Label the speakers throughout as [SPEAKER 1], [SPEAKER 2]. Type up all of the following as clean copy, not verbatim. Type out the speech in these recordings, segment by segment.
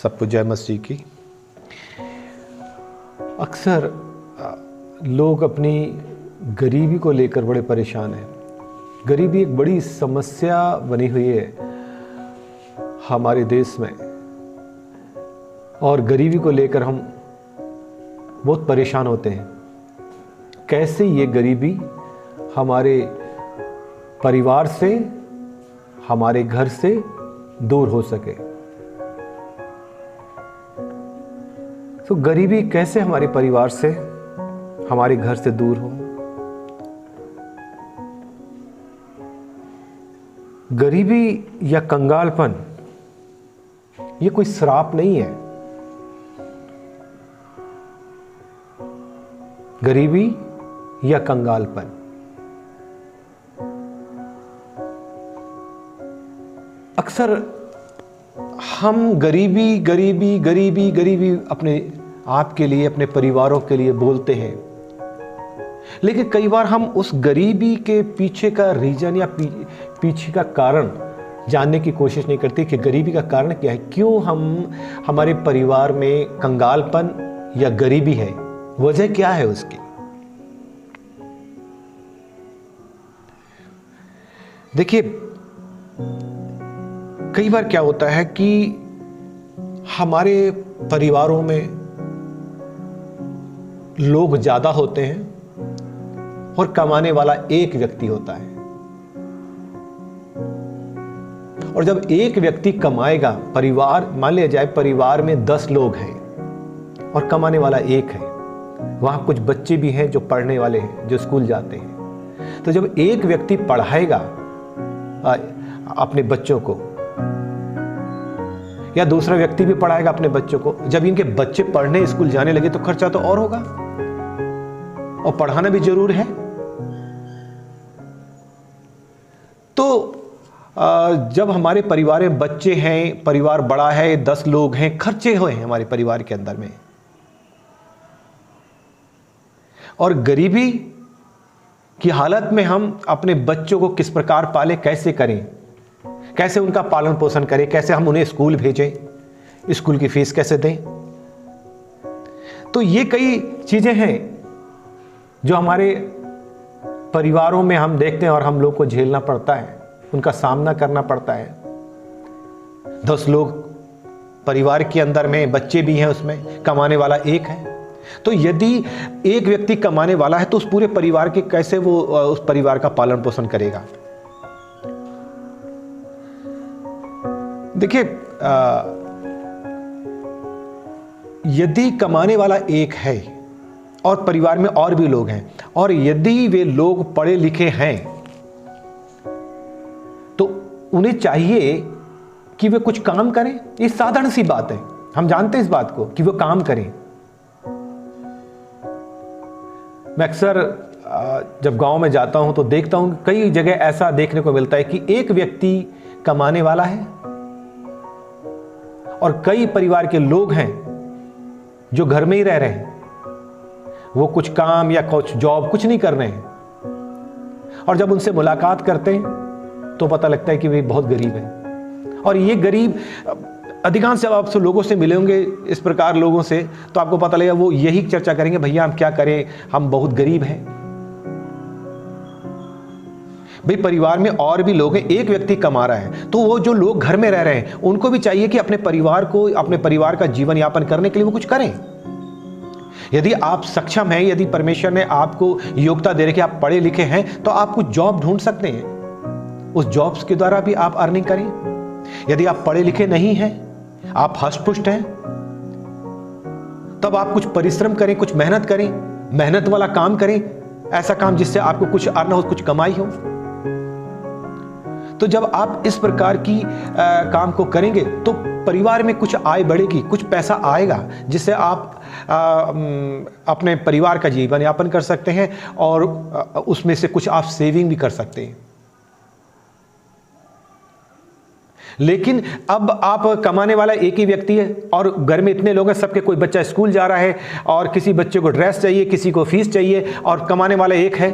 [SPEAKER 1] सबको जय मसीह की। अक्सर लोग अपनी गरीबी को लेकर बड़े परेशान हैं। गरीबी एक बड़ी समस्या बनी हुई है हमारे देश में, और गरीबी को लेकर हम बहुत परेशान होते हैं। कैसे ये गरीबी हमारे परिवार से, हमारे घर से दूर हो सके। तो गरीबी कैसे हमारे परिवार से, हमारे घर से दूर हो। गरीबी या कंगालपन ये कोई श्राप नहीं है। गरीबी या कंगालपन, अक्सर हम गरीबी गरीबी गरीबी गरीबी अपने आप के लिए, अपने परिवारों के लिए बोलते हैं, लेकिन कई बार हम उस गरीबी के पीछे का रीजन या पीछे का कारण जानने की कोशिश नहीं करते कि गरीबी का कारण क्या है। क्यों हमारे परिवार में कंगालपन या गरीबी है, वजह क्या है उसकी। देखिए, कई बार क्या होता है कि हमारे परिवारों में लोग ज्यादा होते हैं और कमाने वाला एक व्यक्ति होता है। और जब एक व्यक्ति कमाएगा, परिवार मान लिया जाए परिवार में 10 लोग हैं और कमाने वाला एक है, वहां कुछ बच्चे भी हैं जो पढ़ने वाले हैं, जो स्कूल जाते हैं। तो जब एक व्यक्ति पढ़ाएगा अपने बच्चों को, या दूसरा व्यक्ति भी पढ़ाएगा अपने बच्चों को, जब इनके बच्चे पढ़ने स्कूल जाने लगे तो खर्चा तो और होगा, और पढ़ाना भी जरूर है। तो जब हमारे परिवार में बच्चे हैं, परिवार बड़ा है, 10 लोग हैं, खर्चे हुए हैं हमारे परिवार के अंदर में, और गरीबी की हालत में हम अपने बच्चों को किस प्रकार पालें, कैसे करें, कैसे उनका पालन पोषण करें, कैसे हम उन्हें स्कूल भेजें, स्कूल की फीस कैसे दें। तो ये कई चीजें हैं जो हमारे परिवारों में हम देखते हैं और हम लोग को झेलना पड़ता है, उनका सामना करना पड़ता है। 10 लोग परिवार के अंदर में, बच्चे भी हैं उसमें, कमाने वाला एक है। तो यदि एक व्यक्ति कमाने वाला है तो उस पूरे परिवार के कैसे वो उस परिवार का पालन पोषण करेगा। देखिए, यदि कमाने वाला एक है और परिवार में और भी लोग हैं, और यदि वे लोग पढ़े लिखे हैं, तो उन्हें चाहिए कि वे कुछ काम करें। ये साधारण सी बात है, हम जानते हैं इस बात को कि वो काम करें। मैं अक्सर जब गांव में जाता हूं तो देखता हूं कई जगह ऐसा देखने को मिलता है कि एक व्यक्ति कमाने वाला है और कई परिवार के लोग हैं जो घर में ही रह रहे हैं, वो कुछ काम या कुछ जॉब कुछ नहीं कर रहे हैं, और जब उनसे मुलाकात करते हैं तो पता लगता है कि वे बहुत गरीब हैं। और ये गरीब, अधिकांश जब आप लोगों से मिले होंगे, इस प्रकार लोगों से, तो आपको पता लगेगा वो यही चर्चा करेंगे, भैया हम क्या करें, हम बहुत गरीब हैं। भाई, परिवार में और भी लोग हैं, एक व्यक्ति कमा रहा है, तो वो जो लोग घर में रह रहे हैं उनको भी चाहिए कि अपने परिवार को, अपने परिवार का जीवन यापन करने के लिए वो कुछ करें। यदि आप सक्षम हैं, यदि परमेश्वर ने आपको योग्यता दे रखी, आप पढ़े लिखे हैं, तो आप कुछ जॉब ढूंढ सकते हैं, उस जॉब्स के द्वारा भी आप अर्निंग करें। यदि आप पढ़े लिखे नहीं हैं, आप हष्ट-पुष्ट हैं, तब आप कुछ परिश्रम करें, कुछ मेहनत करें, मेहनत वाला काम करें, ऐसा काम जिससे आपको कुछ अर्न हो, कुछ कमाई हो। तो जब आप इस प्रकार की काम को करेंगे तो परिवार में कुछ आय बढ़ेगी, कुछ पैसा आएगा, जिससे आप अपने परिवार का जीवन यापन कर सकते हैं, और उसमें से कुछ आप सेविंग भी कर सकते हैं। लेकिन अब आप कमाने वाला एक ही व्यक्ति है और घर में इतने लोग हैं, सबके कोई बच्चा स्कूल जा रहा है और किसी बच्चे को ड्रेस चाहिए, किसी को फीस चाहिए, और कमाने वाला एक है,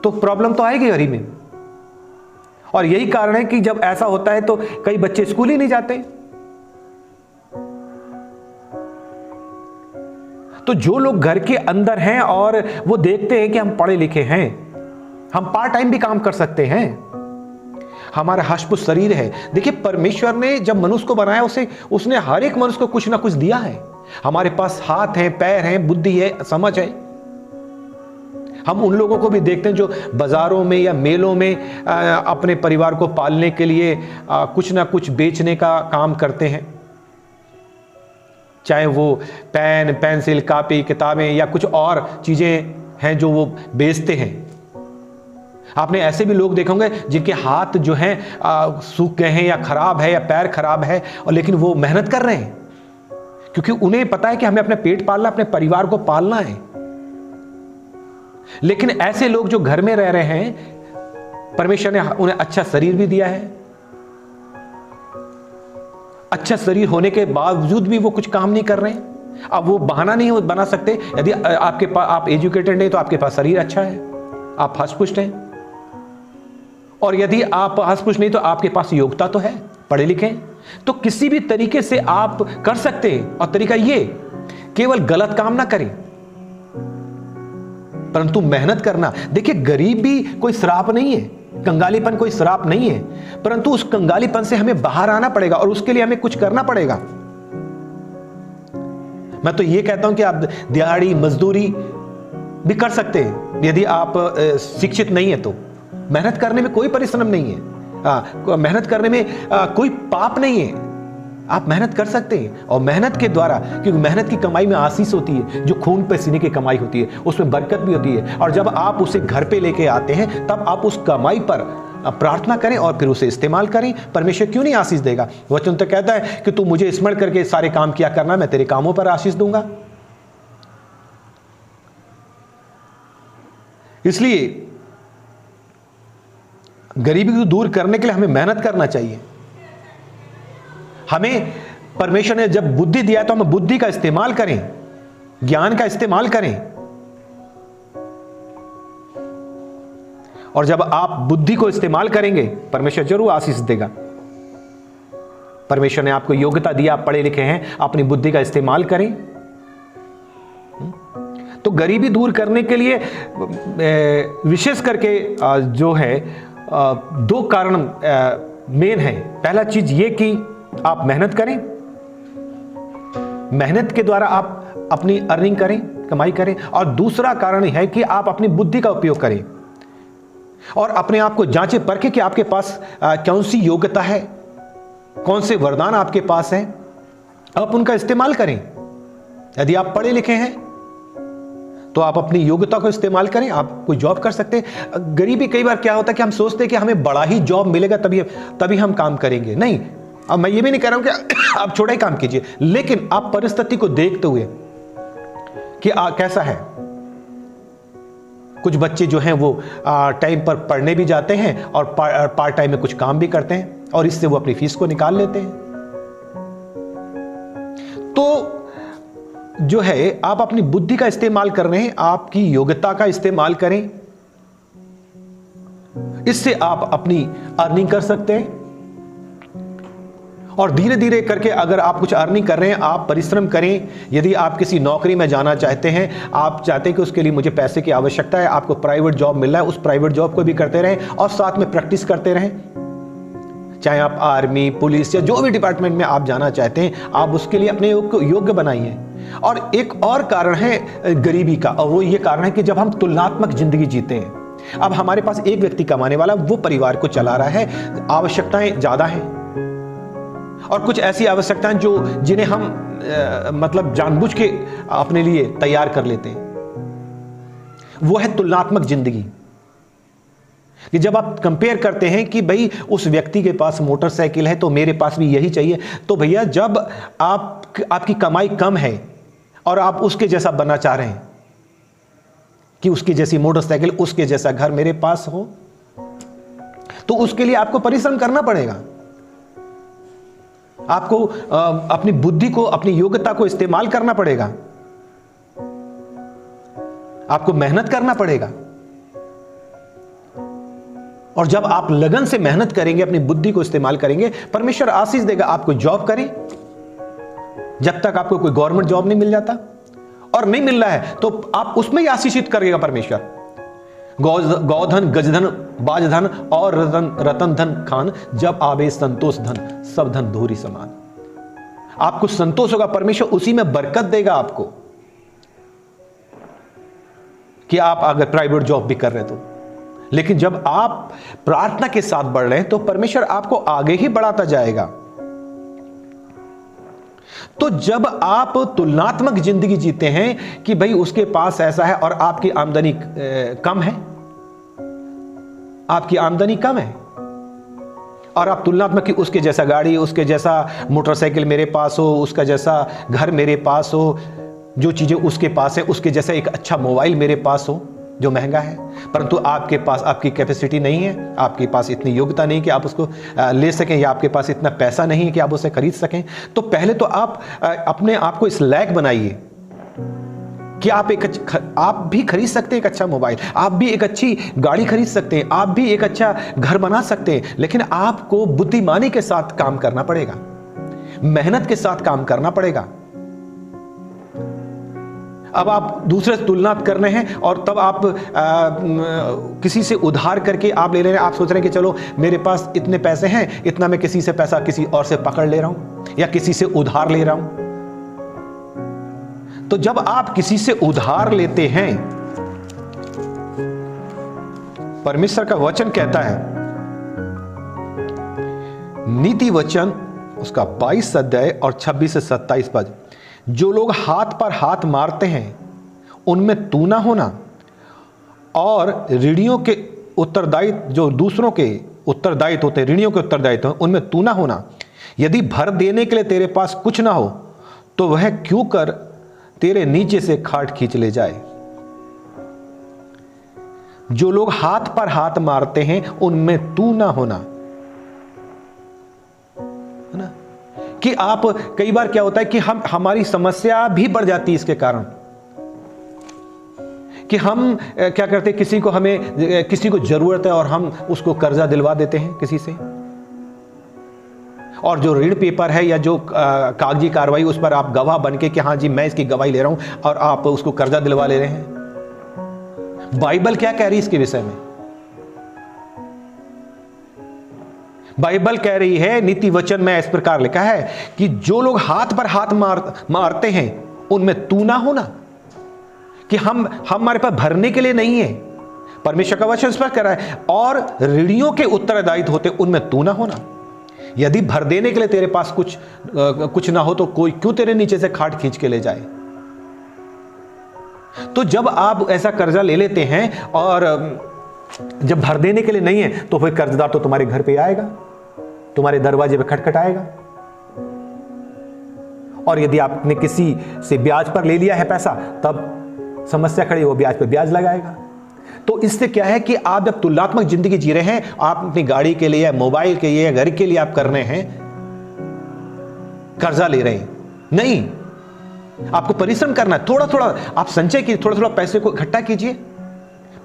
[SPEAKER 1] तो प्रॉब्लम तो आएगी घर ही में। और यही कारण है कि जब ऐसा होता है तो कई बच्चे स्कूल ही नहीं जाते। तो जो लोग घर के अंदर हैं और वो देखते हैं कि हम पढ़े लिखे हैं, हम पार्ट टाइम भी काम कर सकते हैं, हमारा हष्टपुष्ट शरीर है। देखिए, परमेश्वर ने जब मनुष्य को बनाया उसने हर एक मनुष्य को कुछ ना कुछ दिया है। हमारे पास हाथ हैं, पैर हैं, बुद्धि है, समझ है। हम उन लोगों को भी देखते हैं जो बाजारों में या मेलों में अपने परिवार को पालने के लिए कुछ ना कुछ बेचने का काम करते हैं, चाहे वो पेन, पेंसिल, कॉपी, किताबें या कुछ और चीजें हैं जो वो बेचते हैं। आपने ऐसे भी लोग देखे होंगे जिनके हाथ जो हैं सूख गए हैं या खराब है या पैर खराब है, और लेकिन वो मेहनत कर रहे हैं क्योंकि उन्हें पता है कि हमें अपने पेट पालना, अपने परिवार को पालना है। लेकिन ऐसे लोग जो घर में रह रहे हैं, परमेश्वर ने उन्हें अच्छा शरीर भी दिया है, अच्छा शरीर होने के बावजूद भी वो कुछ काम नहीं कर रहे हैं। अब वो बहाना नहीं बना सकते। यदि आपके पास, आप एजुकेटेड नहीं तो आपके पास शरीर अच्छा है, आप हष्टपुष्ट हैं, और यदि आप हष्टपुष्ट नहीं तो आपके पास योग्यता तो है, पढ़े लिखे हैं, तो किसी भी तरीके से आप कर सकते हैं। और तरीका ये, केवल गलत काम ना करें परंतु मेहनत करना। देखिए, गरीबी कोई श्राप नहीं है, कंगालीपन कोई श्राप नहीं है, परंतु उस कंगालीपन से हमें बाहर आना पड़ेगा और उसके लिए हमें कुछ करना पड़ेगा। मैं तो ये कहता हूं कि आप दिहाड़ी मजदूरी भी कर सकते हैं यदि आप शिक्षित नहीं है तो। मेहनत करने में कोई परिश्रम नहीं है, मेहनत करने में कोई पाप नहीं है, आप मेहनत कर सकते हैं। और मेहनत के द्वारा, क्योंकि मेहनत की कमाई में आशीष होती है, जो खून पसीने की कमाई होती है उसमें बरकत भी होती है। और जब आप उसे घर पे लेके आते हैं तब आप उस कमाई पर प्रार्थना करें और फिर उसे इस्तेमाल करें। परमेश्वर क्यों नहीं आशीष देगा? वचन तो कहता है कि तू मुझे स्मरण करके सारे काम किया करना, मैं तेरे कामों पर आशीष दूंगा। इसलिए गरीबी को दूर करने के लिए हमें मेहनत करना चाहिए। हमें परमेश्वर ने जब बुद्धि दिया तो हम बुद्धि का इस्तेमाल करें, ज्ञान का इस्तेमाल करें। और जब आप बुद्धि को इस्तेमाल करेंगे, परमेश्वर जरूर आशीष देगा। परमेश्वर ने आपको योग्यता दिया, आप पढ़े लिखे हैं, अपनी बुद्धि का इस्तेमाल करें। तो गरीबी दूर करने के लिए विशेष करके जो है दो कारण मेन है। पहला चीज ये कि आप मेहनत करें, मेहनत के द्वारा आप अपनी अर्निंग करें, कमाई करें। और दूसरा कारण है कि आप अपनी बुद्धि का उपयोग करें और अपने आप को जांचें परखें कि आपके पास कौन सी योग्यता है, कौन से वरदान आपके पास हैं, आप उनका इस्तेमाल करें। यदि आप पढ़े लिखे हैं तो आप अपनी योग्यता को इस्तेमाल करें, आप कोई जॉब कर सकते हैं। गरीबी कई बार क्या होता है कि हम सोचते हैं कि हमें बड़ा ही जॉब मिलेगा तभी हम काम करेंगे। नहीं, अब मैं ये भी नहीं कह रहा हूं कि आप छोटा ही काम कीजिए, लेकिन आप परिस्थिति को देखते हुए कि कैसा है। कुछ बच्चे जो हैं वो टाइम पर पढ़ने भी जाते हैं और पार्ट टाइम में कुछ काम भी करते हैं और इससे वो अपनी फीस को निकाल लेते हैं। तो जो है, आप अपनी बुद्धि का इस्तेमाल कर रहे हैं, आपकी योग्यता का इस्तेमाल करें, इससे आप अपनी अर्निंग कर सकते हैं। और धीरे धीरे करके अगर आप कुछ अर्निंग कर रहे हैं, आप परिश्रम करें। यदि आप किसी नौकरी में जाना चाहते हैं, आप चाहते हैं कि उसके लिए मुझे पैसे की आवश्यकता है, आपको प्राइवेट जॉब मिल रहा है, उस प्राइवेट जॉब को भी करते रहें और साथ में प्रैक्टिस करते रहें। चाहे आप आर्मी, पुलिस या जो भी डिपार्टमेंट में आप जाना चाहते हैं, आप उसके लिए अपने योग्य बनाइए। और एक और कारण है गरीबी का, और वो ये कारण है कि जब हम तुलनात्मक जिंदगी जीते हैं। अब हमारे पास एक व्यक्ति कमाने वाला, वो परिवार को चला रहा है, आवश्यकताएं ज्यादा हैं और कुछ ऐसी आवश्यकताएं जिन्हें हम मतलब जानबूझ के अपने लिए तैयार कर लेते हैं। वो है तुलनात्मक जिंदगी, कि जब आप कंपेयर करते हैं कि भाई उस व्यक्ति के पास मोटरसाइकिल है तो मेरे पास भी यही चाहिए। तो भैया, जब आपकी कमाई कम है और आप उसके जैसा बनना चाह रहे हैं कि उसकी जैसी मोटरसाइकिल, उसके जैसा घर मेरे पास हो, तो उसके लिए आपको परिश्रम करना पड़ेगा। आपको अपनी बुद्धि को, अपनी योग्यता को इस्तेमाल करना पड़ेगा, आपको मेहनत करना पड़ेगा। और जब आप लगन से मेहनत करेंगे, अपनी बुद्धि को इस्तेमाल करेंगे, परमेश्वर आशीष देगा। आपको जॉब करें जब तक आपको कोई गवर्नमेंट जॉब नहीं मिल जाता, और नहीं मिल रहा है तो आप उसमें ही आशीषित करेगा परमेश्वर। गौधन, गजधन, बाजधन और रतन धन खान, जब आवे संतोष धन, सब धन धूरी समान। आपको संतोष होगा, परमेश्वर उसी में बरकत देगा आपको। कि आप अगर प्राइवेट जॉब भी कर रहे तो, लेकिन जब आप प्रार्थना के साथ बढ़ रहे हैं तो परमेश्वर आपको आगे ही बढ़ाता जाएगा। तो जब आप तुलनात्मक जिंदगी जीते हैं कि भाई उसके पास ऐसा है और आपकी आमदनी कम है, आपकी आमदनी कम है और आप तुलनात्मक कि उसके जैसा गाड़ी, उसके जैसा मोटरसाइकिल मेरे पास हो, उसका जैसा घर मेरे पास हो, जो चीजें उसके पास है, उसके जैसा एक अच्छा मोबाइल मेरे पास हो जो महंगा है, परंतु आपके पास आपकी कैपेसिटी नहीं है, आपके पास इतनी योग्यता नहीं कि आप उसको ले सकें, या आपके पास इतना पैसा नहीं है कि आप उसे खरीद सकें। तो पहले तो आप अपने आप को इस लायक बनाइए कि आप भी खरीद सकते हैं एक अच्छा मोबाइल, आप भी एक अच्छी गाड़ी खरीद सकते हैं, आप भी एक अच्छा घर बना सकते हैं, लेकिन आपको बुद्धिमानी के साथ काम करना पड़ेगा, मेहनत के साथ काम करना पड़ेगा। अब आप दूसरे से तुलना कर रहे हैं और तब आप किसी से उधार करके आप ले रहे हैं। आप सोच रहे हैं कि चलो मेरे पास इतने पैसे हैं, इतना मैं किसी से पैसा किसी और से पकड़ ले रहा हूं या किसी से उधार ले रहा हूं। तो जब आप किसी से उधार लेते हैं, परमेश्वर का वचन कहता है, नीति वचन उसका 22 अध्याय और 26 से 27 पद, जो लोग हाथ पर हाथ मारते हैं उनमें तू ना होना, और ऋणियों के उत्तरदायित्व, जो दूसरों के उत्तरदायित्व होते हैं, ऋणियों के उत्तरदायित्व, उनमें तू ना होना। यदि भर देने के लिए तेरे पास कुछ ना हो तो वह क्यों कर तेरे नीचे से खाट खींच ले जाए। जो लोग हाथ पर हाथ मारते हैं उनमें तू ना होना, है ना। कि आप कई बार क्या होता है कि हमारी समस्या भी बढ़ जाती है इसके कारण कि हम क्या करते हैं, किसी को जरूरत है और हम उसको कर्जा दिलवा देते हैं किसी से, और जो ऋण पेपर है या जो कागजी कार्रवाई, उस पर आप गवाह बन के कि हाँ जी मैं इसकी गवाही ले रहा हूं, और आप उसको कर्जा दिलवा ले रहे हैं। बाइबल क्या कह रही है इसके विषय में? बाइबल कह रही है, नीति वचन में इस प्रकार लिखा है कि जो लोग हाथ पर हाथ मारते हैं उनमें तू ना होना, कि हमारे पास भरने के लिए नहीं है। परमेश्वर का वचन स्पष्ट कर रहा है, और ऋणियों के उत्तरदायित्व होते उनमें तू ना होना। यदि भर देने के लिए तेरे पास कुछ ना हो तो कोई क्यों तेरे नीचे से खाट खींच के ले जाए। तो जब आप ऐसा कर्जा ले लेते हैं और जब भर देने के लिए नहीं है तो फिर कर्जदार तो तुम्हारे घर पे आएगा, तुम्हारे दरवाजे पे खटखटाएगा, और यदि आपने किसी से ब्याज पर ले लिया है पैसा, तब समस्या खड़ी, वो ब्याज पे ब्याज लगाएगा। तो इससे क्या है कि आप जब तुलनात्मक जिंदगी जी रहे हैं, आप अपनी गाड़ी के लिए, मोबाइल के लिए, घर के लिए आप कर रहे हैं, कर्जा ले रहे हैं, नहीं, आपको परिश्रम करना है। थोड़ा थोड़ा आप संचय कीजिए, थोड़ा थोड़ा पैसे को इकट्ठा कीजिए,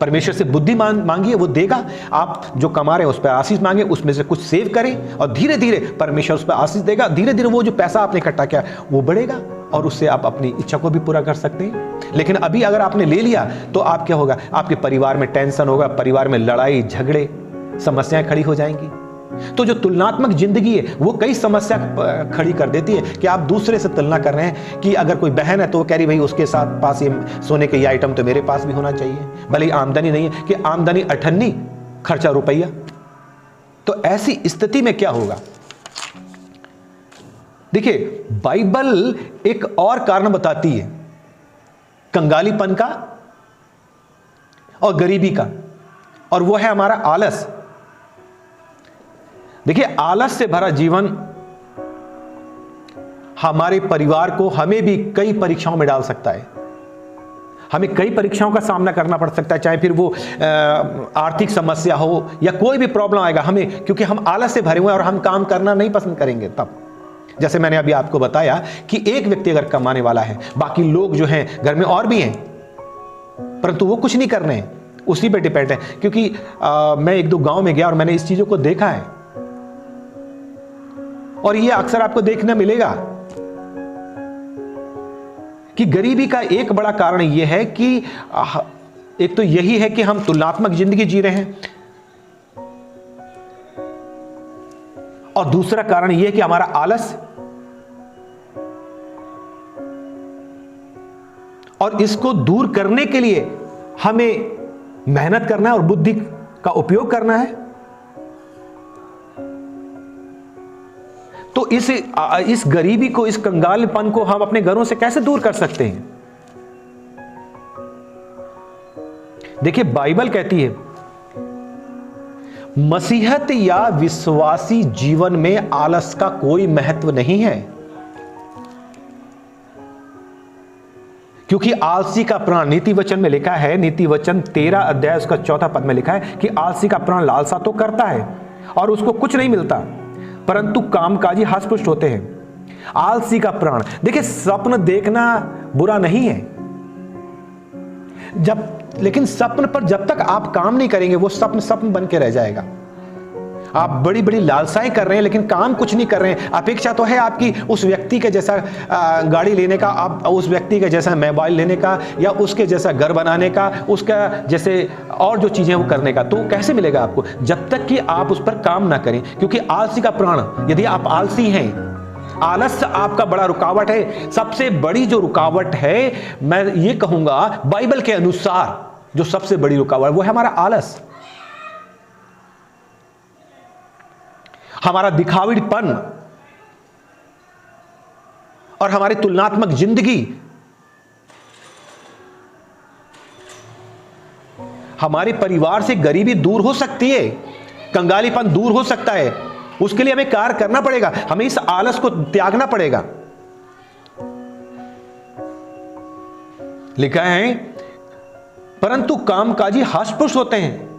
[SPEAKER 1] परमेश्वर से बुद्धि मांगिए, वो देगा। आप जो कमा रहे हैं उस पर आशीष मांगे, उसमें से कुछ सेव करें, और धीरे धीरे परमेश्वर उस पर आशीष देगा। धीरे धीरे वो जो पैसा आपने इकट्ठा किया वो बढ़ेगा, और उससे आप अपनी इच्छा को भी पूरा कर सकते हैं। लेकिन अभी अगर आपने ले लिया तो आप क्या होगा, आपके परिवार में टेंशन होगा, परिवार में लड़ाई झगड़े, समस्याएं खड़ी हो जाएंगी। तो जो तुलनात्मक जिंदगी है वो कई समस्या खड़ी कर देती है कि आप दूसरे से तुलना कर रहे हैं कि अगर कोई बहन है तो वो कह रही भाई उसके साथ पास ये सोने के ये आइटम तो मेरे पास भी होना चाहिए, भले ही आमदनी नहीं है, कि आमदनी अठन्नी खर्चा रुपया। तो ऐसी स्थिति में क्या होगा? देखिए, बाइबल एक और कारण बताती है कंगालीपन का और गरीबी का, और वो है हमारा आलस। देखिए, आलस से भरा जीवन हमारे परिवार को, हमें भी कई परीक्षाओं में डाल सकता है। हमें कई परीक्षाओं का सामना करना पड़ सकता है, चाहे फिर वो आर्थिक समस्या हो या कोई भी प्रॉब्लम आएगा हमें, क्योंकि हम आलस से भरे हुए हैं और हम काम करना नहीं पसंद करेंगे। तब जैसे मैंने अभी आपको बताया कि एक व्यक्ति अगर कमाने वाला है, बाकी लोग जो हैं घर में और भी हैं, परंतु वो कुछ नहीं कर रहे हैं, उसी पे डिपेंड है। क्योंकि मैं एक दो गांव में गया और मैंने इस चीजों को देखा है, और ये अक्सर आपको देखने मिलेगा। कि गरीबी का एक बड़ा कारण यह है कि एक तो यही है कि हम तुलनात्मक जिंदगी जी रहे हैं, और दूसरा कारण यह है कि हमारा आलस, और इसको दूर करने के लिए हमें मेहनत करना है और बुद्धि का उपयोग करना है। तो इस गरीबी को, इस कंगालपन को हम अपने घरों से कैसे दूर कर सकते हैं? देखिए, बाइबल कहती है मसीहत या विश्वासी जीवन में आलस का कोई महत्व नहीं है, क्योंकि आलसी का प्राण, नीति वचन में लिखा है, नीति वचन 13 अध्याय उसका 4 पद में लिखा है कि आलसी का प्राण लालसा तो करता है और उसको कुछ नहीं मिलता, परंतु कामकाजी हष्टपुष्ट होते हैं। आलसी का प्राण, देखिए स्वप्न देखना बुरा नहीं है, लेकिन स्वप्न पर जब तक आप काम नहीं करेंगे वो स्वप्न स्वप्न बन के रह जाएगा। आप बड़ी बड़ी लालसाएं कर रहे हैं लेकिन काम कुछ नहीं कर रहे हैं। अपेक्षा तो है आपकी उस व्यक्ति के जैसा गाड़ी लेने का, आप उस व्यक्ति के जैसा मोबाइल लेने का, या उसके जैसा घर बनाने का, उसका जैसे और जो चीजें वो करने का, तो कैसे मिलेगा आपको जब तक कि आप उस पर काम ना करें। क्योंकि आलसी का प्राण, यदि आप आलसी हैं, आलस आपका बड़ा रुकावट है। सबसे बड़ी जो रुकावट है, मैं ये कहूंगा बाइबल के अनुसार जो सबसे बड़ी रुकावट वो है हमारा आलस, हमारा दिखावड़ीपन और हमारी तुलनात्मक जिंदगी। हमारे परिवार से गरीबी दूर हो सकती है, कंगालीपन दूर हो सकता है, उसके लिए हमें कार्य करना पड़ेगा, हमें इस आलस को त्यागना पड़ेगा। लिखा है परंतु कामकाजी हष्टपुष्ट होते हैं,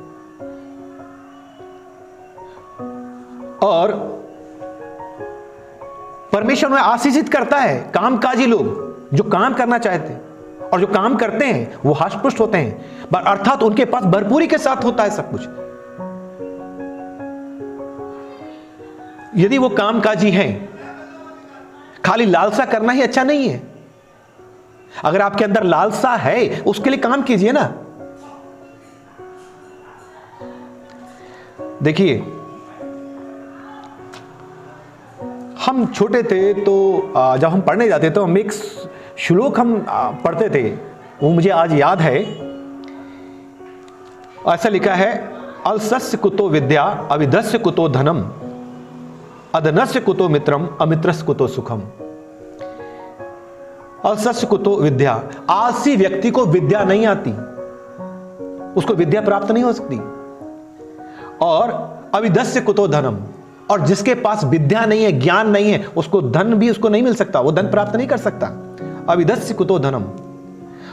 [SPEAKER 1] और परमेश्वर उन्हें आशीषित करता है। कामकाजी लोग जो काम करना चाहते हैं और जो काम करते हैं वो हष्टपुष्ट होते हैं, अर्थात उनके पास भरपूरी के साथ होता है सब कुछ। यदि वो कामकाजी हैं, खाली लालसा करना ही अच्छा नहीं है। अगर आपके अंदर लालसा है उसके लिए काम कीजिए ना। देखिए, हम छोटे थे तो जब हम पढ़ने जाते तो हम एक श्लोक हम पढ़ते थे, वो मुझे आज याद है। ऐसा लिखा है, अलसस्य कुतो विद्या अविधस्य कुतो धनम अधनस्य कुतो मित्रम अमित्रस्य कुतो सुखम। अलसस्य कुतो विद्या, आलसी व्यक्ति को विद्या नहीं आती, उसको विद्या प्राप्त नहीं हो सकती। और अविधस्य कुतो धनम, और जिसके पास विद्या नहीं है, ज्ञान नहीं है, उसको धन भी उसको नहीं मिल सकता, वो धन प्राप्त नहीं कर सकता। अविधस्य कुतो धनम।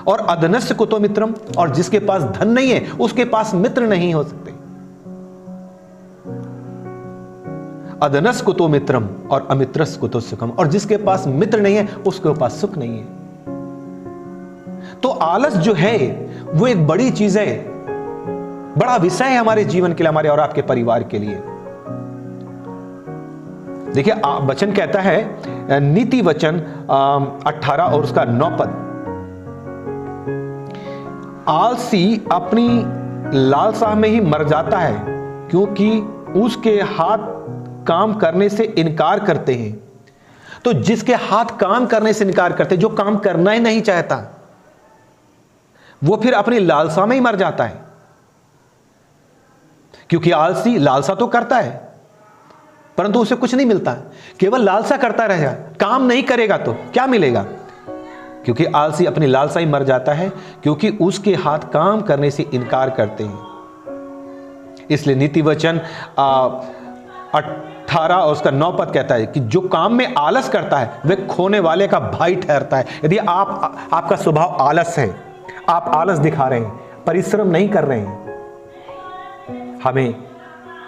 [SPEAKER 1] और अधनस्य कुतो मित्रम, और जिसके पास धन नहीं है उसके पास मित्र नहीं हो सकते। अधनस्य कुतो मित्रम और अमित्रस्य कुतो सुखम, और जिसके पास मित्र नहीं है उसके पास सुख नहीं है। तो आलस जो है वो एक बड़ी चीज है, बड़ा विषय है हमारे जीवन के लिए, हमारे और आपके परिवार के लिए। देखिए, वचन कहता है, नीति वचन 18 और उसका 9 पद, आलसी अपनी लालसा में ही मर जाता है, क्योंकि उसके हाथ काम करने से इनकार करते हैं। तो जिसके हाथ काम करने से इनकार करते, जो काम करना ही नहीं चाहता, वो फिर अपनी लालसा में ही मर जाता है। क्योंकि आलसी लालसा तो करता है परंतु उसे कुछ नहीं मिलता, केवल लालसा करता रहेगा, काम नहीं करेगा तो क्या मिलेगा? क्योंकि आलसी अपनी लालसा ही मर जाता है, क्योंकि उसके हाथ काम करने से इनकार करते हैं। इसलिए नीति वचन 18 और उसका 9 पद कहता है कि जो काम में आलस करता है वह खोने वाले का भाई ठहरता है। यदि आपका स्वभाव आलस है, आप आलस दिखा रहे हैं, परिश्रम नहीं कर रहे हैं, हमें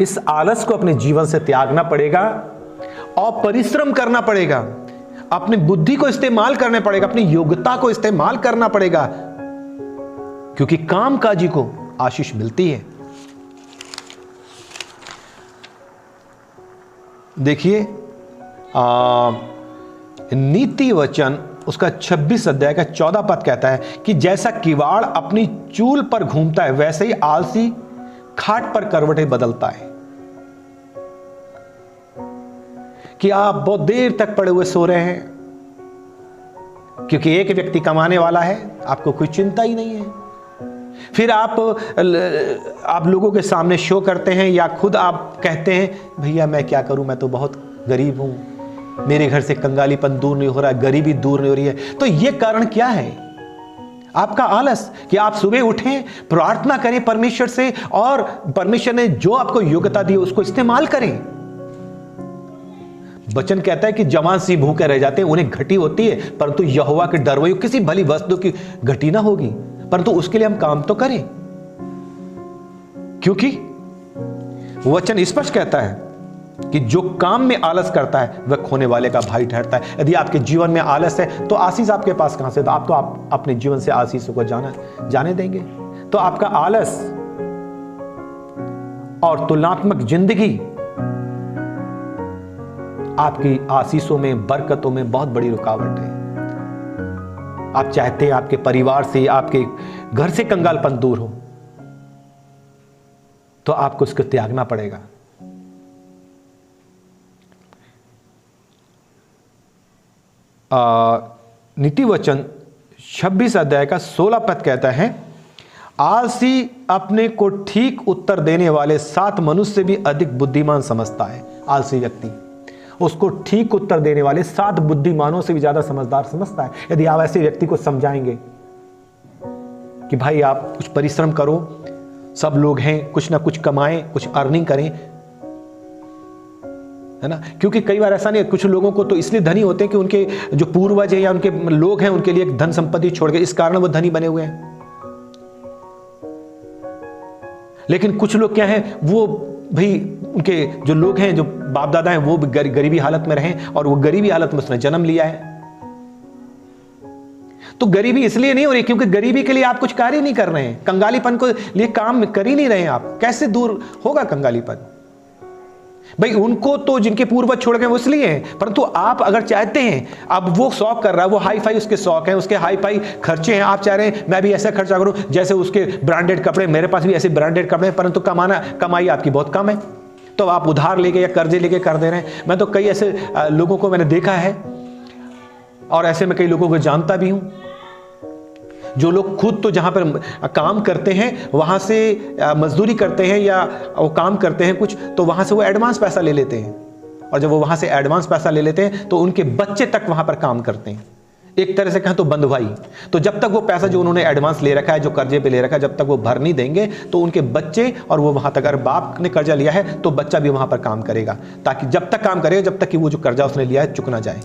[SPEAKER 1] इस आलस को अपने जीवन से त्यागना पड़ेगा और परिश्रम करना पड़ेगा, अपनी बुद्धि को इस्तेमाल करना पड़ेगा, अपनी योग्यता को इस्तेमाल करना पड़ेगा, क्योंकि कामकाजी को आशीष मिलती है। देखिए, नीति वचन उसका 26 अध्याय का 14 पद कहता है कि जैसा किवाड़ अपनी चूल पर घूमता है, वैसे ही आलसी खाट पर करवटें बदलता है। कि आप बहुत देर तक पड़े हुए सो रहे हैं क्योंकि एक व्यक्ति कमाने वाला है, आपको कोई चिंता ही नहीं है। फिर आप लोगों के सामने शो करते हैं या खुद आप कहते हैं भैया मैं क्या करूं, मैं तो बहुत गरीब हूं, मेरे घर से कंगालीपन दूर नहीं हो रहा, गरीबी दूर नहीं हो रही है। तो यह कारण क्या है? आपका आलस। कि आप सुबह उठें, प्रार्थना करें परमेश्वर से और परमेश्वर ने जो आपको योग्यता दी उसको इस्तेमाल करें। वचन कहता है कि जवान सी भूखे रह जाते हैं, उन्हें घटी होती है, परंतु यहोवा के डर वही किसी भली वस्तु की घटी ना होगी, परंतु उसके लिए हम काम तो करें, क्योंकि वचन स्पष्ट कहता है कि जो काम में आलस करता है वह खोने वाले का भाई ठहरता है। यदि आपके जीवन में आलस है तो आशीष आपके पास कहां से? तो आप अपने जीवन से आशीषों को जाने देंगे। तो आपका आलस और तुलनात्मक जिंदगी आपकी आशीषों में, बरकतों में बहुत बड़ी रुकावट है। आप चाहते हैं आपके परिवार से, आपके घर से कंगालपन दूर हो, तो आपको उसको त्यागना पड़ेगा। नीति वचन 26 अध्याय का 16 पद कहता है, आलसी अपने को ठीक उत्तर देने वाले 7 मनुष्य से भी अधिक बुद्धिमान समझता है। आलसी व्यक्ति उसको ठीक उत्तर देने वाले 7 बुद्धिमानों से भी ज्यादा समझदार समझता है। यदि आप ऐसे व्यक्ति को समझाएंगे कि भाई आप कुछ परिश्रम करो, सब लोग हैं, कुछ ना कुछ कमाएं, कुछ अर्निंग करें, है ना। क्योंकि कई बार ऐसा नहीं है, कुछ लोगों को तो इसलिए धनी होते हैं कि उनके जो पूर्वज हैं या उनके लोग हैं उनके लिए धन संपत्ति छोड़ के, इस कारण वो धनी बने हुए हैं। लेकिन कुछ लोग क्या हैं, वो भाई उनके जो लोग हैं, जो बाप दादा हैं, वो गरीबी हालत में रहे और वो गरीबी हालत में उसने जन्म लिया है। तो गरीबी इसलिए नहीं हो रही क्योंकि गरीबी के लिए आप कुछ कार्य नहीं कर रहे हैं, कंगालीपन को लिए काम कर ही नहीं रहे हैं। आप कैसे दूर होगा कंगालीपन? भाई उनको तो जिनके पूर्वज छोड़ गए वो इसलिए हैं, परंतु आप अगर चाहते हैं, अब वो शौक कर रहा है, वो हाई फाई उसके शौक हैं, उसके हाई फाई खर्चे हैं, आप चाह रहे हैं मैं भी ऐसा खर्चा करूं जैसे उसके ब्रांडेड कपड़े, मेरे पास भी ऐसे ब्रांडेड कपड़े हैं, परंतु कमाई आपकी बहुत कम है, तो आप उधार लेके या कर्जे लेके कर दे रहे हैं। मैं तो कई ऐसे लोगों को मैंने देखा है और ऐसे में कई लोगों को जानता भी हूं, जो लोग खुद तो जहां पर काम करते हैं वहां से मजदूरी करते हैं या वो काम करते हैं कुछ, तो वहां से वो एडवांस पैसा ले लेते हैं, और जब वो वहां से एडवांस पैसा ले लेते हैं तो उनके बच्चे तक वहां पर काम करते हैं। एक तरह से कहें तो बंधुआई। तो जब तक वो पैसा जो उन्होंने एडवांस ले रखा है, जो कर्जे पे ले रखा है, जब तक वो भर नहीं देंगे तो उनके बच्चे और वो वहां तक, अगर बाप ने कर्जा लिया है तो बच्चा भी वहां पर काम करेगा, ताकि जब तक काम करेगा जब तक कि वो जो कर्जा उसने लिया है चुक ना जाए।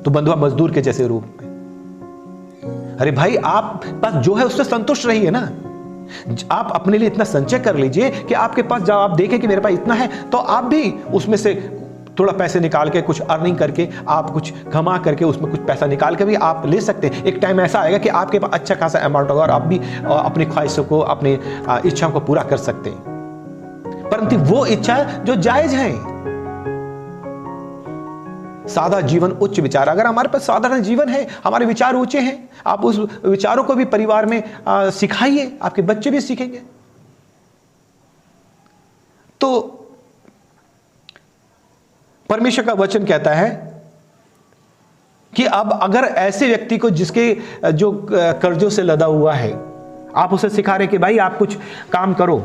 [SPEAKER 1] तो बंधुआ मजदूर के जैसे रूप में। अरे भाई आप पास जो है उससे संतुष्ट रहिए ना। आप अपने लिए इतना संचय कर लीजिए कि आपके पास जब आप देखें कि मेरे पास इतना है तो आप भी उसमें से थोड़ा पैसे निकाल के, कुछ अर्निंग करके, आप कुछ कमा करके उसमें कुछ पैसा निकाल के भी आप ले सकते हैं। एक टाइम ऐसा आएगा कि आपके पास अच्छा खासा अमाउंट होगा और आप भी अपनी ख्वाहिशों को, अपनी इच्छाओं को पूरा कर सकते हैं, परंतु वो इच्छा जो जायज है। सादा जीवन उच्च विचार। अगर हमारे पास साधारण जीवन है, हमारे विचार ऊंचे हैं, आप उस विचारों को भी परिवार में सिखाइए, आपके बच्चे भी सीखेंगे। तो परमेश्वर का वचन कहता है कि अब अगर ऐसे व्यक्ति को जिसके जो कर्जों से लदा हुआ है, आप उसे सिखा रहे कि भाई आप कुछ काम करो,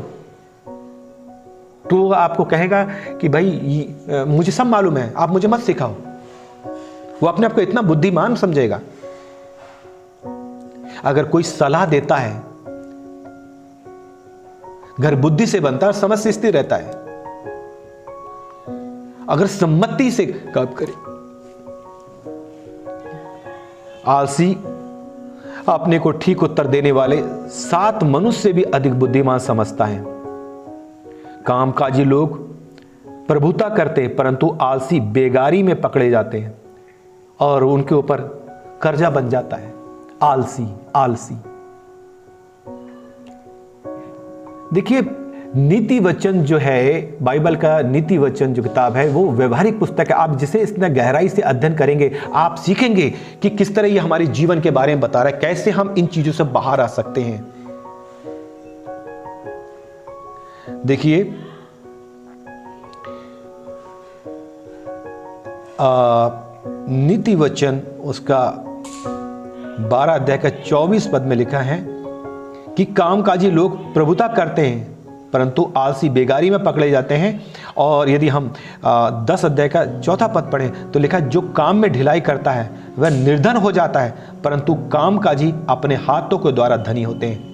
[SPEAKER 1] तो वो आपको कहेगा कि भाई मुझे सब मालूम है, आप मुझे मत सिखाओ। वो अपने आप को इतना बुद्धिमान समझेगा। अगर कोई सलाह देता है, घर बुद्धि से बनता है और समझ से स्थिर रहता है। अगर सम्मति से काम करे, आलसी अपने को ठीक उत्तर देने वाले 7 मनुष्य से भी अधिक बुद्धिमान समझता है। कामकाजी लोग प्रभुता करते परंतु आलसी बेगारी में पकड़े जाते हैं और उनके ऊपर कर्जा बन जाता है। आलसी। देखिए नीति वचन जो है, बाइबल का नीति वचन जो किताब है, वो व्यवहारिक पुस्तक है। आप जिसे इतना गहराई से अध्ययन करेंगे, आप सीखेंगे कि किस तरह ये हमारे जीवन के बारे में बता रहा है, कैसे हम इन चीजों से बाहर आ सकते हैं। देखिए, नीति वचन उसका 12 अध्याय का 24 पद में लिखा है कि कामकाजी लोग प्रभुता करते हैं, परंतु आलसी बेगारी में पकड़े जाते हैं। और यदि हम 10 अध्याय का 4 पद पढ़ें तो लिखा है, जो काम में ढिलाई करता है वह निर्धन हो जाता है, परंतु कामकाजी अपने हाथों के द्वारा धनी होते हैं।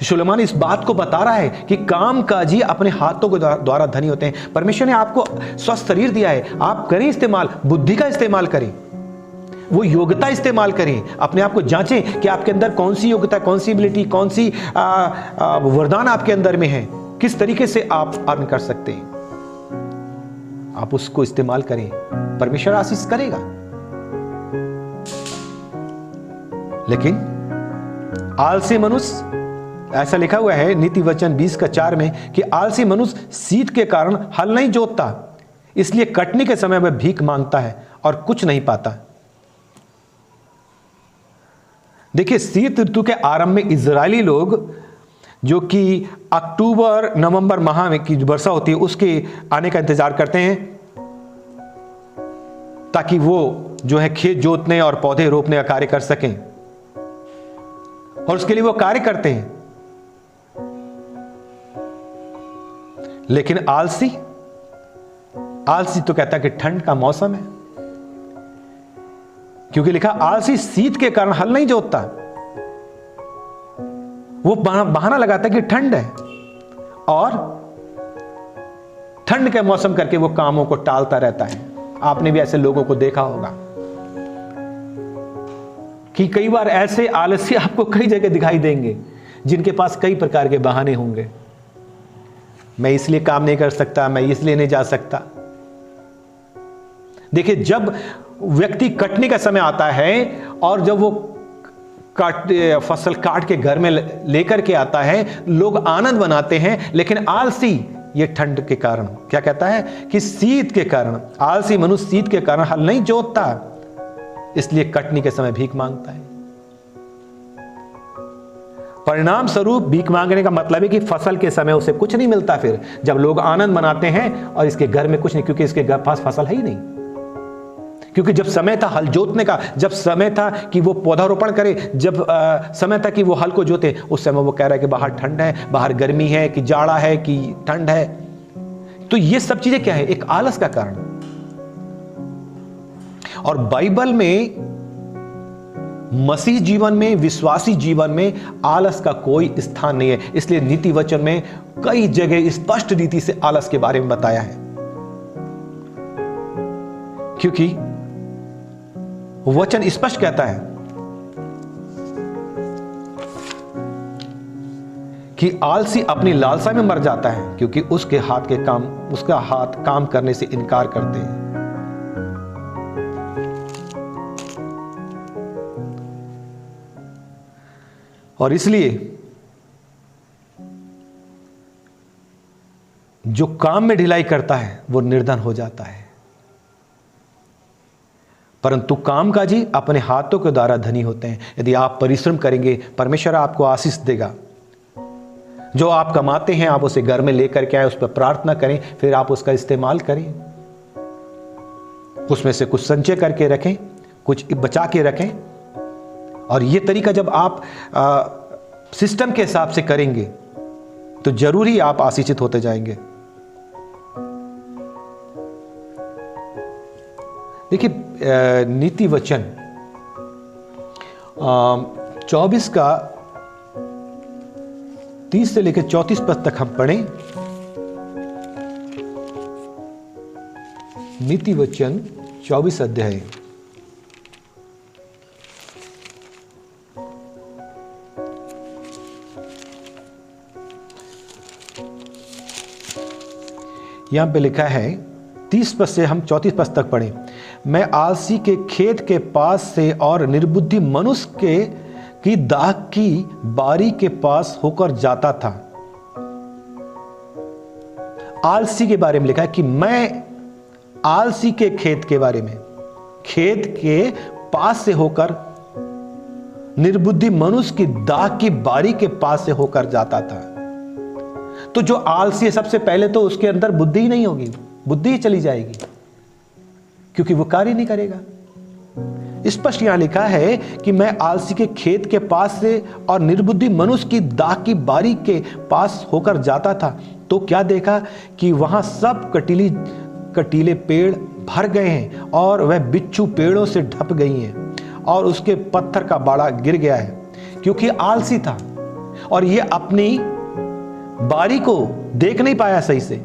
[SPEAKER 1] सुलेमान इस बात को बता रहा है कि कामकाजी अपने हाथों के द्वारा धनी होते हैं। परमेश्वर ने आपको स्वस्थ शरीर दिया है, आप करें इस्तेमाल, बुद्धि का इस्तेमाल करें, वो योग्यता इस्तेमाल करें, अपने आप को जांचें कि आपके अंदर कौन सी योग्यता, कौन सी एबिलिटी, कौन सी वरदान आपके अंदर में है, किस तरीके से आप अर्न कर सकते हैं, आप उसको इस्तेमाल करें, परमेश्वर आशीष करेगा। लेकिन आलसी मनुष्य, ऐसा लिखा हुआ है नीति वचन 20 का 4 में कि आलसी मनुष्य शीत के कारण हल नहीं जोतता, इसलिए कटने के समय वह भीख मांगता है और कुछ नहीं पाता। देखिए, शीत ऋतु के आरंभ में इजरायली लोग, जो कि अक्टूबर नवंबर माह में की वर्षा होती है, उसके आने का इंतजार करते हैं ताकि वो जो है खेत जोतने और पौधे रोपने का कार्य कर सकें, और उसके लिए वो कार्य करते हैं। लेकिन आलसी तो कहता है कि ठंड का मौसम है, क्योंकि लिखा आलसी शीत के कारण हल नहीं जोतता। वो बहाना लगाता है कि ठंड है, और ठंड के मौसम करके वो कामों को टालता रहता है। आपने भी ऐसे लोगों को देखा होगा कि कई बार ऐसे आलसी आपको कई जगह दिखाई देंगे जिनके पास कई प्रकार के बहाने होंगे। मैं इसलिए काम नहीं कर सकता, मैं इसलिए नहीं जा सकता। देखिए, जब व्यक्ति कटने का समय आता है और जब वो फसल काट के घर में लेकर के आता है, लोग आनंद मनाते हैं। लेकिन आलसी ये ठंड के कारण क्या कहता है कि शीत के कारण, आलसी मनुष्य शीत के कारण हल नहीं जोतता, इसलिए कटनी के समय भीख मांगता है। परिणाम स्वरूप भीख मांगने का मतलब है कि फसल के समय उसे कुछ नहीं मिलता। फिर जब लोग आनंद मनाते हैं और इसके घर में कुछ नहीं, क्योंकि इसके पास फसल है ही नहीं। क्योंकि जब समय था हल जोतने का, जब समय था कि वो पौधारोपण करे, जब समय था कि वो हल को जोते, उस समय वो कह रहा है कि बाहर ठंड है, बाहर गर्मी है, कि जाड़ा है, कि ठंड है। तो ये सब चीजें क्या है? एक आलस का कारण। और बाइबल में, मसीह जीवन में, विश्वासी जीवन में आलस का कोई स्थान नहीं है। इसलिए नीति वचन में कई जगह स्पष्ट रीति से आलस के बारे में बताया है, क्योंकि वचन स्पष्ट कहता है कि आलसी अपनी लालसा में मर जाता है, क्योंकि उसका हाथ काम करने से इनकार करते हैं। और इसलिए जो काम में ढिलाई करता है वो निर्धन हो जाता है, परंतु कामकाजी अपने हाथों के द्वारा धनी होते हैं। यदि आप परिश्रम करेंगे, परमेश्वर आपको आशीष देगा। जो आप कमाते हैं, आप उसे घर में लेकर के आए, उस पर प्रार्थना करें, फिर आप उसका इस्तेमाल करें। उसमें से कुछ संचय करके रखें, कुछ बचा के रखें। और ये तरीका जब आप सिस्टम के हिसाब से करेंगे तो जरूर ही आप आशीषित होते जाएंगे। देखिए, नीति वचन 24 का 30 से लेकर 34 पद तक हम पढ़ें। नीति वचन 24 अध्याय। यहां पे लिखा है 30 पद से हम 34 पद तक पढ़ें। मैं आलसी के खेत के पास से और निर्बुद्धि मनुष्य की दाख की बारी के पास होकर जाता था। आलसी के बारे में लिखा है कि मैं आलसी के खेत के बारे में, खेत के पास से होकर निर्बुद्धि मनुष्य की दाख की बारी के पास से होकर जाता था। तो जो आलसी है, सबसे पहले तो उसके अंदर बुद्धि ही नहीं होगी, बुद्धि ही चली जाएगी, क्योंकि वो कार्य नहीं करेगा। स्पष्ट यहां लिखा है कि मैं आलसी के खेत के पास से और निर्बुद्धि मनुष्य की दाख की बारी के पास होकर जाता था, तो क्या देखा कि वहां सब कटीले पेड़ भर गए हैं और वह बिच्छू पेड़ों से ढप गई हैं और उसके पत्थर का बाड़ा गिर गया है, क्योंकि आलसी था और ये अपनी बारी को देख नहीं पाया सही से।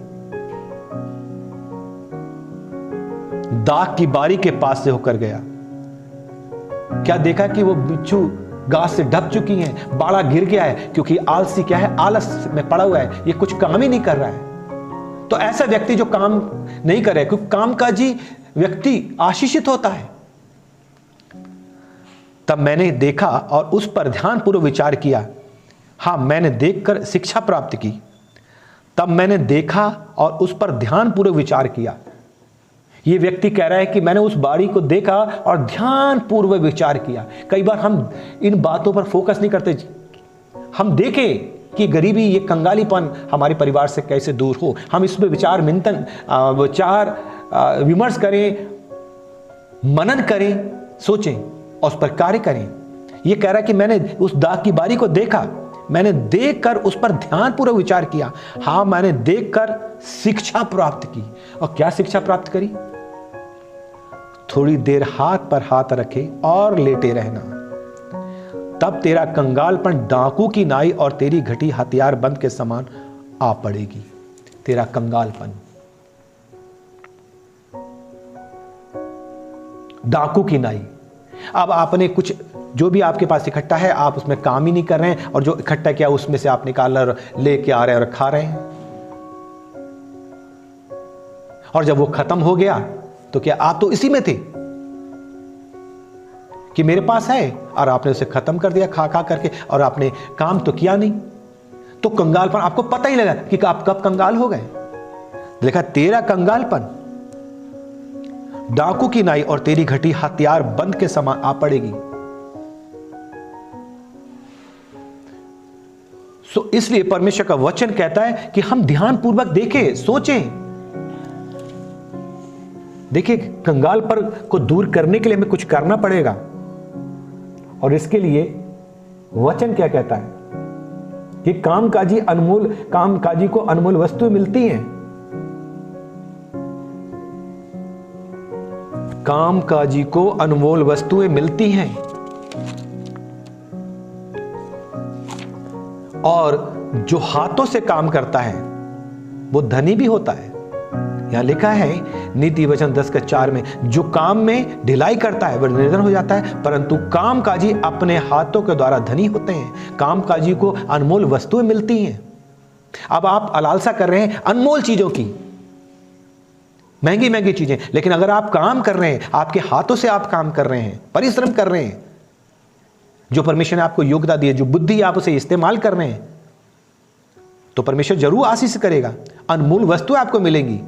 [SPEAKER 1] दाख की बारी के पास से होकर गया, क्या देखा कि वो बिच्छू घास से ढप चुकी हैं, बाड़ा गिर गया है, क्योंकि आलसी क्या है, आलस में पड़ा हुआ है, ये कुछ काम ही नहीं कर रहा है। तो ऐसा व्यक्ति जो काम नहीं करे, क्योंकि कामकाजी व्यक्ति आशीषित होता है। तब मैंने देखा और उस पर ध्यानपूर्वक विचार किया, हाँ मैंने देखकर शिक्षा प्राप्त की। तब मैंने देखा और उस पर ध्यानपूर्वक विचार किया। यह व्यक्ति कह रहा है कि मैंने उस बाड़ी को देखा और ध्यानपूर्वक विचार किया। कई बार हम इन बातों पर फोकस नहीं करते, हम देखें कि गरीबी, ये कंगालीपन हमारे परिवार से कैसे दूर हो, हम इस पर विचार विमर्श करें, मनन करें, सोचें और उस पर कार्य करें। यह कह रहा है कि मैंने उस दाख की बारी को देखा, मैंने देखकर उस पर ध्यानपूर्वक विचार किया। हाँ, मैंने देखकर शिक्षा प्राप्त की। और क्या शिक्षा प्राप्त करी? थोड़ी देर हाथ पर हाथ रखे और लेटे रहना, तब तेरा कंगालपन डाकू की नाई और तेरी घटी हथियार बंद के समान आ पड़ेगी। तेरा कंगालपन, डाकू की नाई। अब आपने कुछ जो भी आपके पास इकट्ठा है, आप उसमें काम ही नहीं कर रहे हैं, और जो इकट्ठा किया उसमें से आप निकाल लेके आ रहे हैं और खा रहे हैं। और जब वो खत्म हो गया तो क्या आप तो इसी में थे कि मेरे पास है, और आपने उसे खत्म कर दिया खा खा करके, और आपने काम तो किया नहीं। तो कंगालपन, आपको पता ही लगा कि आप कब कंगाल हो गए। लिखा तेरा कंगालपन डाकू की नाई और तेरी घटी हथियार बंद के समान आ पड़ेगी। सो इसलिए परमेश्वर का वचन कहता है कि हम ध्यानपूर्वक देखें, सोचें। देखिए, कंगालपन को दूर करने के लिए हमें कुछ करना पड़ेगा, और इसके लिए वचन क्या कहता है कि कामकाजी को अनमोल वस्तुएं मिलती हैं। कामकाजी को अनमोल वस्तुएं मिलती हैं, और जो हाथों से काम करता है वो धनी भी होता है। यहां लिखा है नीति वचन 10:4 में, जो काम में ढिलाई करता है वह निर्धन हो जाता है, परंतु कामकाजी अपने हाथों के द्वारा धनी होते हैं। कामकाजी को अनमोल वस्तुएं मिलती हैं। अब आप लालसा कर रहे हैं अनमोल चीजों की, महंगी महंगी चीजें, लेकिन अगर आप काम कर रहे हैं, आपके हाथों से आप काम कर रहे हैं, परिश्रम कर रहे हैं, जो परमेश्वर ने आपको योग्यता दी है, जो बुद्धि आप उसे इस्तेमाल कर रहे हैं, तो परमेश्वर जरूर आशीष करेगा, अनमोल वस्तुएं आपको मिलेंगी।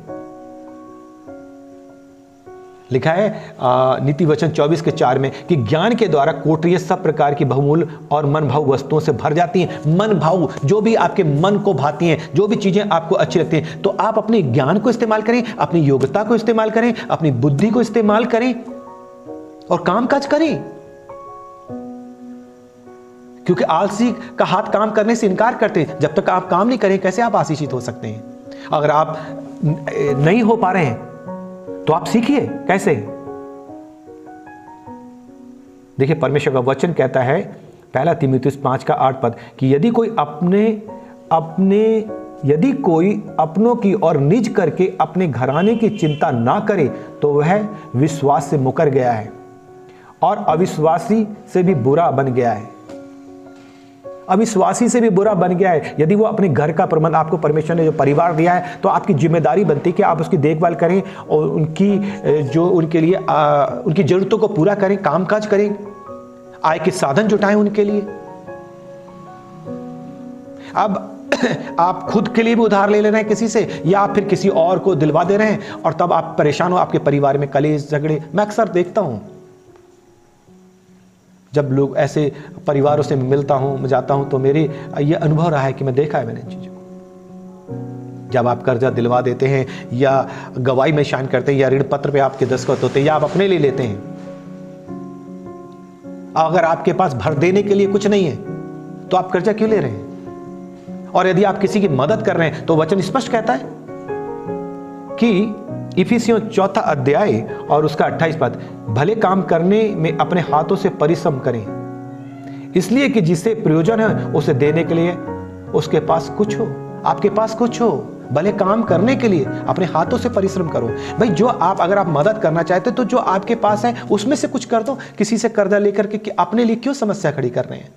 [SPEAKER 1] लिखा है नीति वचन 24:4 में कि ज्ञान के द्वारा कोठरियां सब प्रकार की बहुमूल्य और मन भाव वस्तुओं से भर जाती हैं। मन भाव, जो भी आपके मन को भाती हैं, जो भी चीजें आपको अच्छी लगती हैं, तो आप अपने ज्ञान को इस्तेमाल करें, अपनी योग्यता को इस्तेमाल करें, अपनी बुद्धि को इस्तेमाल करें और कामकाज करें। क्योंकि आलसी का हाथ काम करने से इनकार करते हैं। जब तक आप काम नहीं करें, कैसे आप आशीषित हो सकते हैं? अगर आप नहीं हो पा रहे हैं तो आप सीखिए कैसे। देखिए, परमेश्वर का वचन कहता है 1 तीमुथियुस 5:8 कि यदि कोई अपनों की और निज करके अपने घराने की चिंता ना करे तो वह विश्वास से मुकर गया है और अविश्वासी से भी बुरा बन गया है। अविश्वासी से भी बुरा बन गया है। यदि वो अपने घर का प्रबंध, आपको परमेश्वर ने जो परिवार दिया है, तो आपकी जिम्मेदारी बनती है कि आप उसकी देखभाल करें और उनके लिए उनकी जरूरतों को पूरा करें, कामकाज करें, आय के साधन जुटाएं उनके लिए। अब आप खुद के लिए भी उधार ले रहे हैं किसी से, या फिर किसी और को दिलवा दे रहे हैं और तब आप परेशान हो, आपके परिवार में कलेश झगड़े। मैं अक्सर देखता हूं जब लोग ऐसे परिवारों से मिलता हूं, जाता हूं, तो मेरे ये अनुभव रहा है कि मैं देखा है मैंने इन चीजों को। जब आप कर्जा दिलवा देते हैं या गवाही में शाइन करते हैं या ऋण पत्र पे आपके दस्तखत होते हैं या आप अपने लिए लेते हैं, अगर आपके पास भर देने के लिए कुछ नहीं है तो आप कर्जा क्यों ले रहे हैं? और यदि आप किसी की मदद कर रहे हैं तो वचन स्पष्ट कहता है कि इफिसियों 4 अध्याय और उसका 28 पद, भले काम करने में अपने हाथों से परिश्रम करें, इसलिए कि जिसे प्रयोजन है उसे देने के लिए उसके पास कुछ हो। आपके पास कुछ हो, भले काम करने के लिए अपने हाथों से परिश्रम करो। भाई जो आप, अगर आप मदद करना चाहते तो जो आपके पास है उसमें से कुछ कर दो। किसी से कर्जा लेकर के अपने लिए क्यों समस्या खड़ी कर रहे हैं?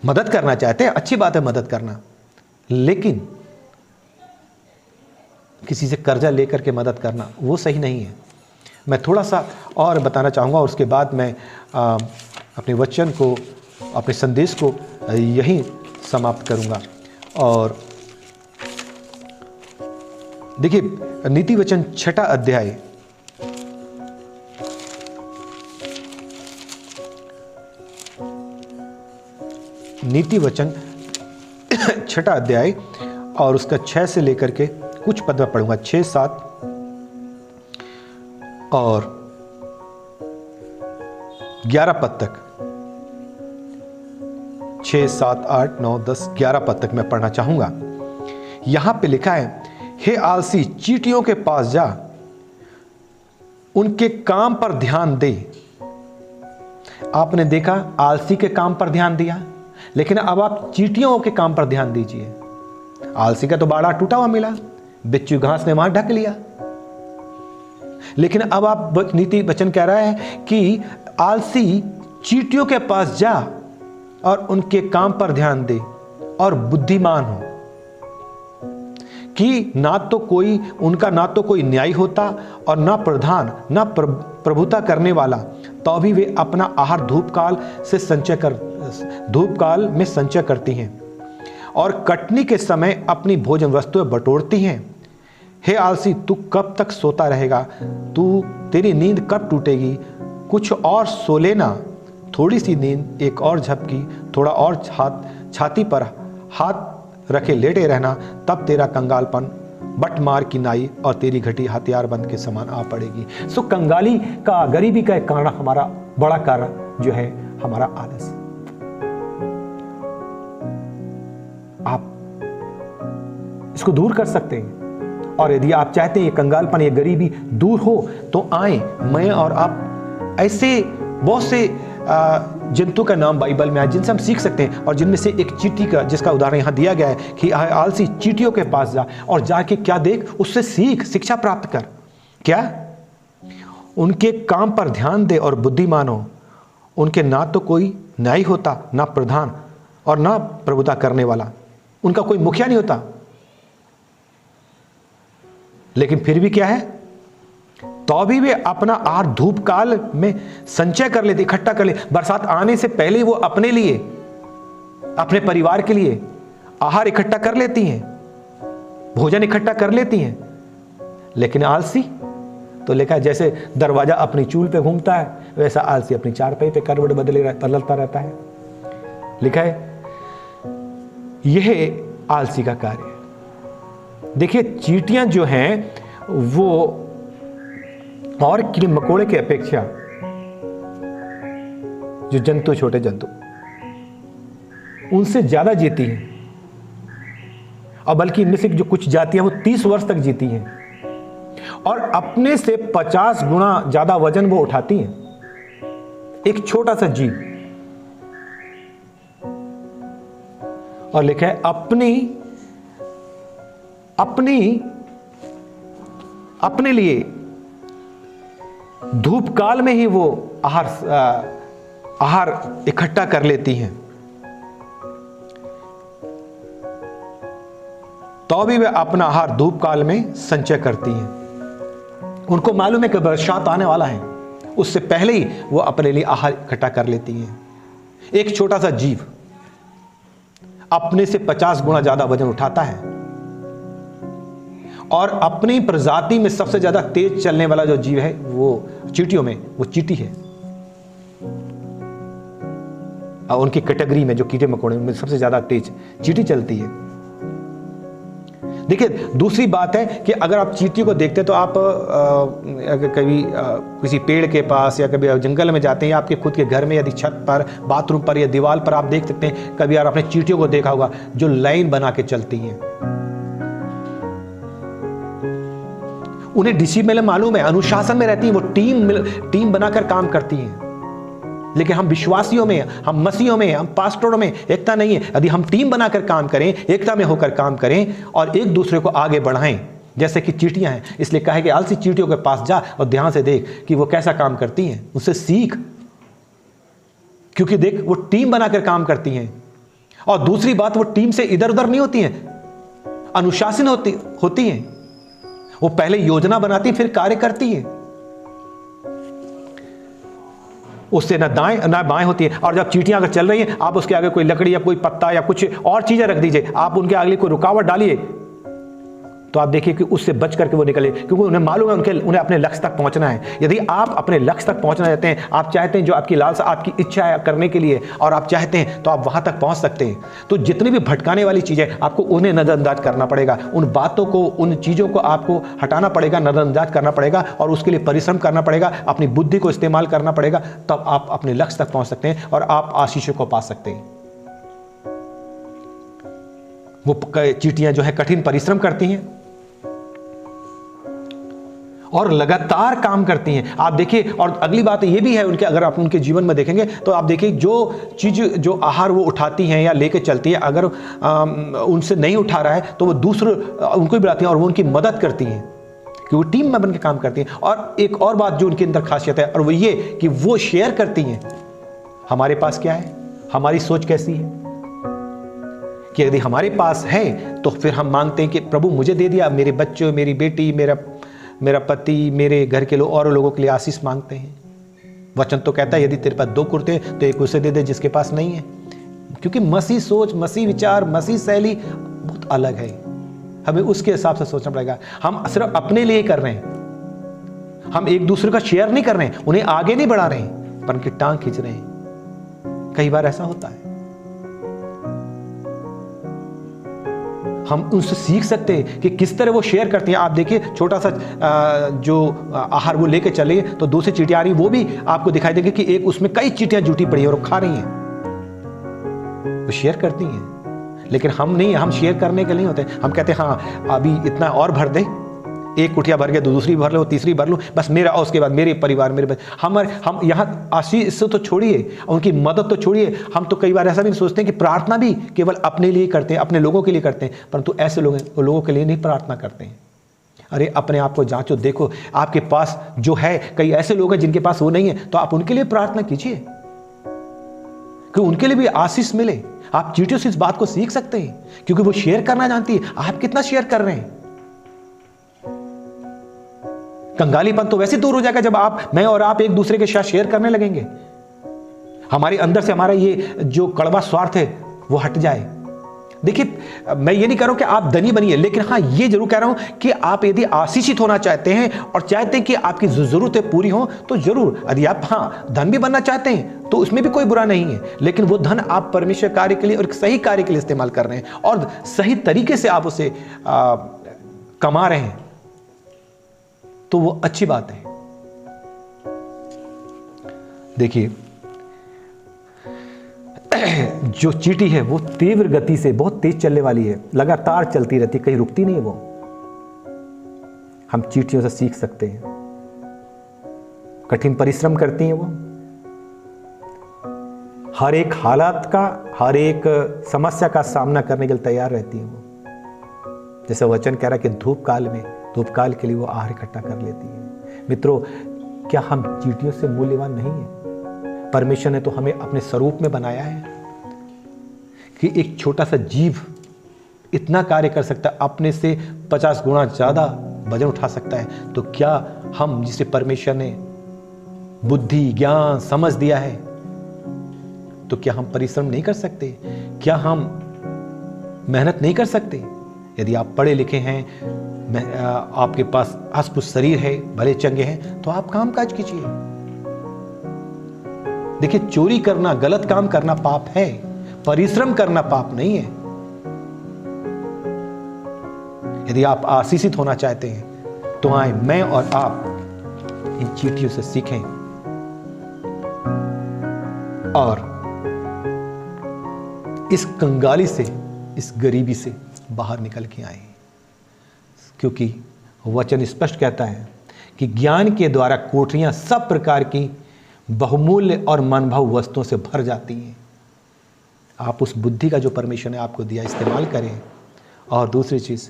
[SPEAKER 1] मदद करना चाहते हैं, अच्छी बात है मदद करना, लेकिन किसी से कर्जा लेकर के मदद करना वो सही नहीं है। मैं थोड़ा सा और बताना चाहूँगा और उसके बाद मैं अपने वचन को, अपने संदेश को यहीं समाप्त करूँगा। और देखिए, नीति वचन 6 अध्याय नीति वचन 6 अध्याय और उसका 6 से लेकर के कुछ पद में पढ़ूंगा, 6, 7 और 11 पद तक। 6, 7, 8, 9, 10, 11 पद तक मैं पढ़ना चाहूंगा। यहां पे लिखा है, हे आलसी, चींटियों के पास जा, उनके काम पर ध्यान दे। आपने देखा, आलसी के काम पर ध्यान दिया, लेकिन अब आप चींटियों के काम पर ध्यान दीजिए। आलसी का तो बाड़ा टूटा हुआ मिला, बिच्छू घास ने वहां ढक लिया, लेकिन अब आप नीति वचन कह रहा है कि आलसी चींटियों के पास जा और उनके काम पर ध्यान दे और बुद्धिमान हो, कि ना तो कोई उनका ना तो कोई न्यायी होता और ना प्रधान, ना प्रभुता करने वाला, तो भी वे अपना आहार धूपकाल में संचय करती हैं और कटनी के समय अपनी भोजन वस्तुएं बटोरती हैं। हे आलसी, तू कब तक सोता रहेगा? तेरी नींद कब टूटेगी? कुछ और सो लेना, थोड़ी सी नींद, एक और झपकी, थोड़ा और छाती पर हाथ रखे लेटे रहना, तब तेरा कंगालपन बट मार की नाई और तेरी घटी हथियार बंद के समान आ पड़ेगी। सो कंगाली का, गरीबी का एक कारण, हमारा बड़ा कारण जो है हमारा आलस। आप इसको दूर कर सकते हैं, और यदि आप चाहते हैं ये कंगालपन, ये गरीबी दूर हो, तो आए, मैं और आप ऐसे बहुत से जंतु का नाम बाइबल में है जिनसे हम सीख सकते हैं, और जिनमें से एक चींटी का, जिसका उदाहरण यहां दिया गया है कि आलसी चींटियों के पास जा और जाके क्या देख, उससे सीख, शिक्षा प्राप्त कर। क्या? उनके काम पर ध्यान दे और बुद्धिमान हो। उनके ना तो कोई न्यायी होता, ना प्रधान और ना प्रभुता करने वाला, उनका कोई मुखिया नहीं होता, लेकिन फिर भी क्या है, तो भी वे अपना आहार धूप काल में संचय कर लेते, इकट्ठा कर ले। बरसात आने से पहले ही वो अपने लिए, अपने परिवार के लिए आहार इकट्ठा कर लेती हैं, भोजन इकट्ठा कर लेती हैं। लेकिन आलसी तो लिखा है, जैसे दरवाजा अपनी चूल पे घूमता है, वैसा आलसी अपनी चारपाई पे करवट बदलता रहता है। लिखा है, यह आलसी का कार्य है। देखिए, चींटियां जो हैं वो और कीड़े मकोड़े की अपेक्षा, जो जंतु, छोटे जंतु, उनसे ज्यादा जीती हैं, और बल्कि इनमें से जो कुछ जातियां वो 30 वर्ष तक जीती हैं, और अपने से 50 गुना ज्यादा वजन वो उठाती हैं। एक छोटा सा जीव, और लिखा है अपने लिए धूप काल में ही वो आहार इकट्ठा कर लेती हैं, तो भी वे अपना आहार धूप काल में संचय करती हैं। उनको मालूम है कि बरसात आने वाला है, उससे पहले ही वो अपने लिए आहार इकट्ठा कर लेती हैं। एक छोटा सा जीव अपने से 50 गुना ज्यादा वजन उठाता है, और अपनी प्रजाति में सबसे ज्यादा तेज चलने वाला जो जीव है वो चींटियों में वो चींटी है। और उनकी कैटेगरी में जो कीड़े मकोड़े उनमें सबसे ज्यादा तेज चींटी चलती है। देखिए, दूसरी बात है कि अगर आप चींटी को देखते हैं तो आप कभी किसी पेड़ के पास या कभी जंगल में जाते हैं या आपके खुद के घर में, यदि छत पर, बाथरूम पर या दीवार पर आप देख सकते हैं, कभी यार आपने चींटियों को देखा होगा जो लाइन बना के चलती हैं। उन्हें डिसिप्लिन मालूम है, अनुशासन में रहती हैं, वो टीम बनाकर काम करती हैं। लेकिन हम विश्वासियों में, हम मसीहों में, हम पास्टरों में एकता नहीं है। यदि हम टीम बनाकर काम करें, एकता में होकर काम करें और एक दूसरे को आगे बढ़ाएं, जैसे कि चींटियां हैं, इसलिए कहा है कि आलसी चींटियों के पास जा और ध्यान से देख कि वो कैसा काम करती हैं, उससे सीख, क्योंकि देख वो टीम बनाकर काम करती हैं। और दूसरी बात, वो टीम से इधर उधर नहीं होती हैं, अनुशासन होती हैं। वो पहले योजना बनाती फिर कार्य करती है, उससे ना दाएं ना बाएं होती है। और जब चींटियां अगर चल रही हैं, आप उसके आगे कोई लकड़ी या कोई पत्ता या कुछ और चीजें रख दीजिए, आप उनके आगे कोई रुकावट डालिए, तो आप देखिए कि उससे बच करके वो निकले, क्योंकि उन्हें मालूम है उन्हें अपने लक्ष्य तक पहुंचना है। यदि आप अपने लक्ष्य तक पहुंचना चाहते हैं, आप चाहते हैं जो आपकी लालसा, आपकी इच्छा है करने के लिए, और आप चाहते हैं तो आप वहां तक पहुंच सकते हैं। तो जितनी भी भटकाने वाली चीजें, आपको उन्हें नजरअंदाज करना पड़ेगा, उन बातों को, उन चीजों को आपको हटाना पड़ेगा, नजरअंदाज करना पड़ेगा, और उसके लिए परिश्रम करना पड़ेगा, अपनी बुद्धि को इस्तेमाल करना पड़ेगा, तब आप अपने लक्ष्य तक पहुंच सकते हैं और आप आशीषों को पा सकते हैं। वो चींटियां जो है कठिन परिश्रम करती हैं और लगातार काम करती हैं। आप देखिए, और अगली बात ये भी है उनके, अगर आप उनके जीवन में देखेंगे तो आप देखिए जो चीज, जो आहार वो उठाती हैं या लेके चलती है, अगर उनसे नहीं उठा रहा है तो वो दूसरे उनको भी बुलाती हैं और वो उनकी मदद करती हैं, कि वो टीम में बन के काम करती हैं। और एक और बात जो उनके अंदर खासियत है, और वो ये कि वो शेयर करती हैं। हमारे पास क्या है, हमारी सोच कैसी है, कि यदि हमारे पास है तो फिर हम मांगते हैं कि प्रभु मुझे दे दिया, मेरे बच्चों, मेरी बेटी, मेरा पति, मेरे घर के लोग, और लोगों के लिए आशीष मांगते हैं। वचन तो कहता है यदि तेरे पास 2 कुर्ते तो एक उसे दे दे जिसके पास नहीं है, क्योंकि मसीह सोच, मसीह विचार, मसीह शैली बहुत अलग है। हमें उसके हिसाब से सोचना पड़ेगा। हम सिर्फ अपने लिए कर रहे हैं, हम एक दूसरे का शेयर नहीं कर रहे हैं, उन्हें आगे नहीं बढ़ा रहे हैं, पर उनकी टांग खींच रहे हैं। कई बार ऐसा होता है। हम उनसे सीख सकते हैं कि किस तरह वो शेयर करती हैं। आप देखिए, छोटा सा जो आहार वो लेके चले तो दूसरी चींटियां आ रही, वो भी आपको दिखाई देगी कि एक उसमें कई चींटियां जुटी पड़ी है और खा रही हैं। वो शेयर करती हैं, लेकिन हम नहीं, हम शेयर करने के नहीं होते। हम कहते हैं हाँ अभी इतना और भर दे, एक कुटिया भर गया, दूसरी भर लो, तीसरी भर लो, बस मेरा, और उसके बाद मेरे परिवार, मेरे हम यहाँ आशीष तो छोड़िए, उनकी मदद तो छोड़िए। हम तो कई बार ऐसा भी सोचते हैं कि प्रार्थना भी केवल अपने लिए करते हैं, अपने लोगों के लिए करते हैं, परंतु ऐसे लोगों के लिए नहीं प्रार्थना करते हैं। अरे अपने आप को जांचो, देखो आपके पास जो है, कई ऐसे लोग हैं जिनके पास वो नहीं है, तो आप उनके लिए प्रार्थना कीजिए कि उनके लिए भी आशीष मिले। आप चींटियों से इस बात को सीख सकते हैं, क्योंकि वो शेयर करना जानती है। आप कितना शेयर कर रहे हैं? कंगालीपन तो वैसे दूर हो जाएगा जब मैं और आप एक दूसरे के साथ शेयर करने लगेंगे। हमारे अंदर से हमारा ये जो कड़वा स्वार्थ है वो हट जाए। देखिए, मैं ये नहीं कह रहा हूं कि आप धनी बनिए, लेकिन हाँ ये जरूर कह रहा हूं कि आप यदि आशीषित होना चाहते हैं और चाहते हैं कि आपकी जरूरतें पूरी हों, तो जरूर, यदि आप हाँ धन भी बनना चाहते हैं तो उसमें भी कोई बुरा नहीं है, लेकिन वो धन आप परमेश्वर कार्य के लिए और एक सही कार्य के लिए इस्तेमाल कर रहे हैं और सही तरीके से आप उसे कमा रहे हैं, तो वो अच्छी बात है। देखिए, जो चींटी है वो तीव्र गति से, बहुत तेज चलने वाली है, लगातार चलती रहती है, कहीं रुकती नहीं है वो। हम चींटियों से सीख सकते हैं। कठिन परिश्रम करती हैं वो, हर एक हालात का, हर एक समस्या का सामना करने के लिए तैयार रहती हैं वो। जैसे वचन कह रहा है कि धूप काल के लिए वो आहार इकट्ठा कर लेती है। मित्रों, क्या हम चींटियों से मूल्यवान नहीं है? परमेश्वर ने तो हमें अपने स्वरूप में बनाया है कि एक छोटा सा जीव इतना कार्य कर सकता है, अपने से 50 गुना ज्यादा वजन उठा सकता है। तो क्या हम, जिसे परमेश्वर ने बुद्धि, ज्ञान, समझ दिया है, तो क्या हम परिश्रम नहीं कर सकते? क्या हम मेहनत नहीं कर सकते? यदि आप पढ़े लिखे हैं, आपके पास हष्ट शरीर है, भले चंगे हैं, तो आप काम काज कीजिए। देखिए, चोरी करना, गलत काम करना पाप है, परिश्रम करना पाप नहीं है। यदि आप आशीषित होना चाहते हैं तो आए मैं और आप इन चींटियों से सीखें और इस कंगाली से, इस गरीबी से बाहर निकल के आए। क्योंकि वचन स्पष्ट कहता है कि ज्ञान के द्वारा कोठरियां सब प्रकार की बहुमूल्य और मनभाव वस्तुओं से भर जाती हैं। आप उस बुद्धि का जो परमेश्वर ने आपको दिया इस्तेमाल करें। और दूसरी चीज,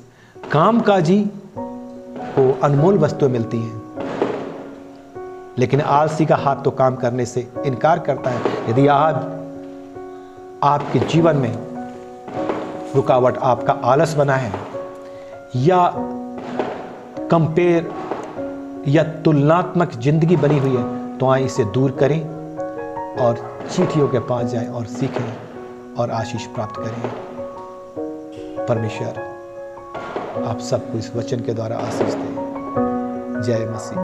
[SPEAKER 1] कामकाजी को अनमोल वस्तुएं मिलती हैं, लेकिन आलसी का हाथ तो काम करने से इनकार करता है। यदि आपके जीवन में रुकावट आपका आलस बना है, या कंपेयर या तुलनात्मक जिंदगी बनी हुई है, तो आए इसे दूर करें और चींटियों के पास जाएं और सीखें और आशीष प्राप्त करें। परमेश्वर आप सबको इस वचन के द्वारा आशीष दें। जय मसीह।